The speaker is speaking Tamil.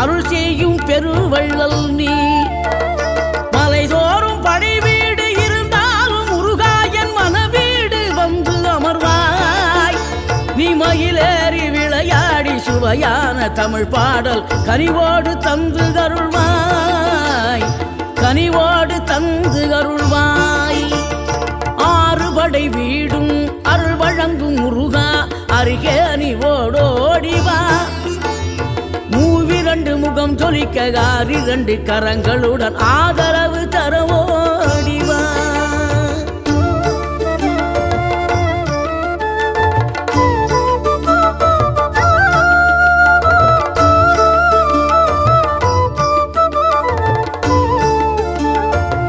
அருள் செய்யும் பெருவள்ளல் நீ. மலைதோறும் படை வீடு இருந்தாலும் முருகாயன் மனவீடு வந்து அமர்வாய். நீ மயிலேறி விளையாடி சுவையான தமிழ் பாடல் கனிவோடு தந்து அருள்வாய், கனிவோடு தந்து அருள்வாய். ஆறுபடை வீடும் அருள் வழங்கும் முருகா அருகே நீ ஓடோடிவா. மூவிரண்டு முகம் ஜொலிக்க 6 கரங்களுடன் ஆதரவு தரவோ